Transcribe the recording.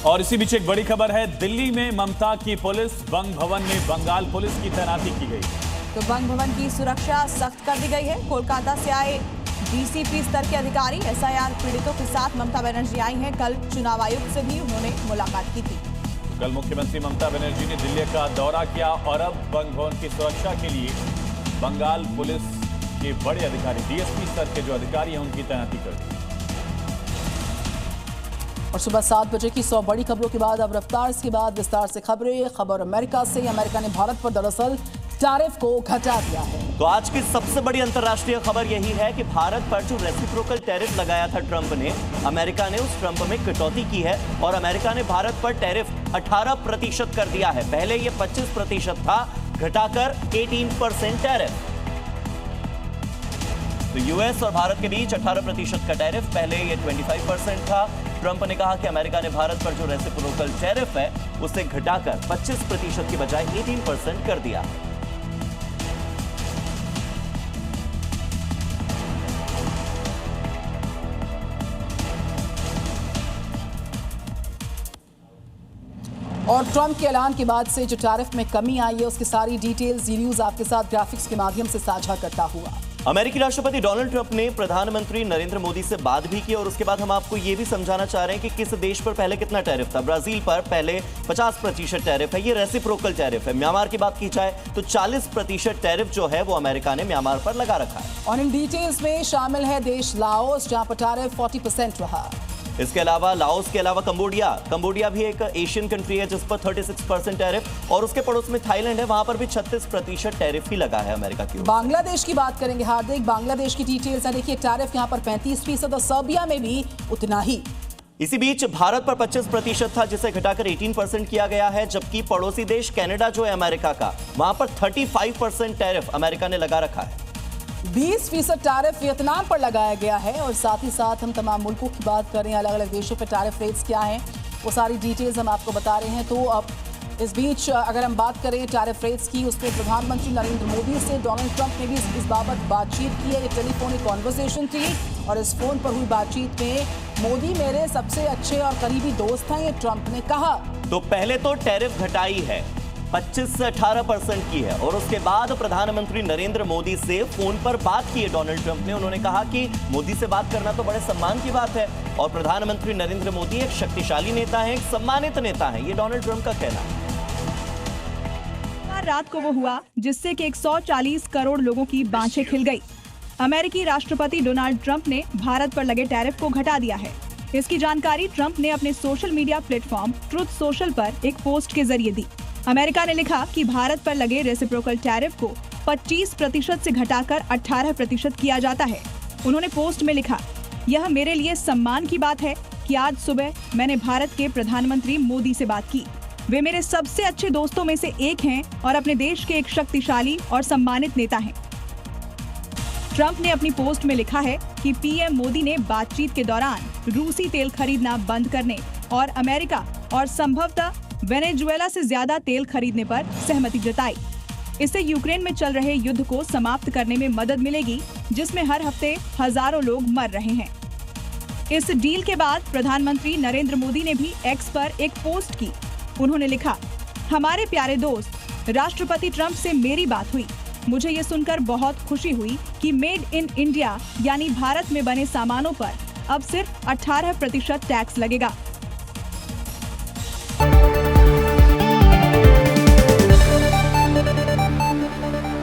और इसी बीच एक बड़ी खबर है, दिल्ली में ममता की पुलिस बंग भवन में बंगाल पुलिस की तैनाती की गई। तो बंग भवन की सुरक्षा सख्त कर दी गई है। कोलकाता से आए डीसीपी स्तर के अधिकारी एसआईआर पीड़ितों के साथ ममता बनर्जी आई हैं। कल चुनाव आयुक्त से भी उन्होंने मुलाकात की थी। कल मुख्यमंत्री ममता बनर्जी ने दिल्ली का दौरा किया और अब बंग भवन की सुरक्षा के लिए बंगाल पुलिस के बड़े अधिकारी, डीएसपी स्तर के जो अधिकारी हैं, उनकी तैनाती कर दी। और सुबह 7 बजे की 100 बड़ी खबरों के बाद अब रफ्तार के बाद विस्तार से खबरें। खबर अमेरिका से। अमेरिका ने भारत पर दरअसल टैरिफ को घटा दिया है। तो आज की सबसे बड़ी अंतर्राष्ट्रीय खबर यही है कि भारत पर जो रेसिप्रोकल टैरिफ लगाया था ट्रंप ने, अमेरिका ने उस ट्रंप में कटौती की है और अमेरिका ने भारत पर टैरिफ 18% कर दिया है। पहले ये 25% था, घटाकर 18% टैरिफ। तो यूएस और भारत के बीच 18% का टैरिफ, पहले ये 25% था। ट्रंप ने कहा कि अमेरिका ने भारत पर जो रेसिप्रोकल टैरिफ है उसे घटाकर 25% की बजाय 18% कर दिया। और ट्रंप के ऐलान के बाद से जो टैरिफ में कमी आई है उसकी सारी डिटेल्स ये न्यूज आपके साथ ग्राफिक्स के माध्यम से साझा करता हुआ। अमेरिकी राष्ट्रपति डोनाल्ड ट्रंप ने प्रधानमंत्री नरेंद्र मोदी से बात भी की और उसके बाद हम आपको यह भी समझाना चाह रहे हैं कि किस देश पर पहले कितना टैरिफ था। ब्राजील पर पहले 50% टैरिफ है, ये रेसिप्रोकल टैरिफ है। म्यांमार की बात की जाए तो 40% टैरिफ जो है वो अमेरिका ने म्यांमार पर लगा रखा है। और इन डिटेल्स में शामिल है देश लाओस, जहां पर टैरिफ 40% रहा। इसके अलावा लाओस के अलावा कंबोडिया भी एक एशियन कंट्री है जिस पर 36% टैरिफ, और उसके पड़ोस में थाईलैंड है, वहां पर भी 36% टैरिफ ही लगा है अमेरिका की ओर। बांग्लादेश की बात करेंगे हार्दिक। बांग्लादेश की डिटेल्स है, देखिए टैरिफ यहां पर 35% और सर्बिया में भी उतना ही। इसी बीच भारत पर 25% था जिसे घटाकर 18% किया गया है, जबकि पड़ोसी देश कनाडा जो है अमेरिका का, वहां पर 35% टैरिफ अमेरिका ने लगा रखा है। 20% टैरिफ वियतनाम पर लगाया गया है। और साथ ही साथ हम तमाम मुल्कों की बात करें, अलग अलग देशों पर टैरिफ रेट्स क्या हैं, वो सारी डिटेल्स हम आपको बता रहे हैं। तो अब इस बीच अगर हम बात करें टैरिफ रेट्स की, उसमें प्रधानमंत्री नरेंद्र मोदी से डोनाल्ड ट्रंप ने भी इस बाबत बातचीत की है। ये टेलीफोनिक कॉन्वर्सेशन थी और इस फोन पर हुई बातचीत में मोदी मेरे सबसे अच्छे और करीबी दोस्त हैं, ये ट्रंप ने कहा। तो पहले तो टैरिफ घटाई है, 25 से 18% की है, और उसके बाद प्रधानमंत्री नरेंद्र मोदी से फोन पर बात की है डोनाल्ड ट्रंप ने। उन्होंने कहा कि मोदी से बात करना तो बड़े सम्मान की बात है और प्रधानमंत्री नरेंद्र मोदी एक शक्तिशाली नेता है, एक सम्मानित नेता है, ये डोनाल्ड ट्रंप का कहना है। रात को वो हुआ जिससे कि 140 करोड़ लोगों की बाँछें खिल गई। अमेरिकी राष्ट्रपति डोनाल्ड ट्रंप ने भारत पर लगे टैरिफ को घटा दिया है। इसकी जानकारी ट्रंप ने अपने social media platform truth social पर एक पोस्ट के जरिए दी। अमेरिका ने लिखा कि भारत पर लगे रेसिप्रोकल टैरिफ को 25% से घटाकर 18% किया जाता है। उन्होंने पोस्ट में लिखा, यह मेरे लिए सम्मान की बात है कि आज सुबह मैंने भारत के प्रधानमंत्री मोदी से बात की। वे मेरे सबसे अच्छे दोस्तों में से एक हैं और अपने देश के एक शक्तिशाली और सम्मानित नेता हैं। ट्रंप ने अपनी पोस्ट में लिखा है कि पीएम मोदी ने बातचीत के दौरान रूसी तेल खरीदना बंद करने और अमेरिका और संभवतः वेनेजुएला से ज्यादा तेल खरीदने पर सहमति जताई। इससे यूक्रेन में चल रहे युद्ध को समाप्त करने में मदद मिलेगी, जिसमें हर हफ्ते हजारों लोग मर रहे हैं। इस डील के बाद प्रधानमंत्री नरेंद्र मोदी ने भी एक्स पर एक पोस्ट की। उन्होंने लिखा, हमारे प्यारे दोस्त राष्ट्रपति ट्रंप से मेरी बात हुई। मुझे ये सुनकर बहुत खुशी हुई कि मेड इन इंडिया यानी भारत में बने सामानों पर अब सिर्फ 18% टैक्स लगेगा।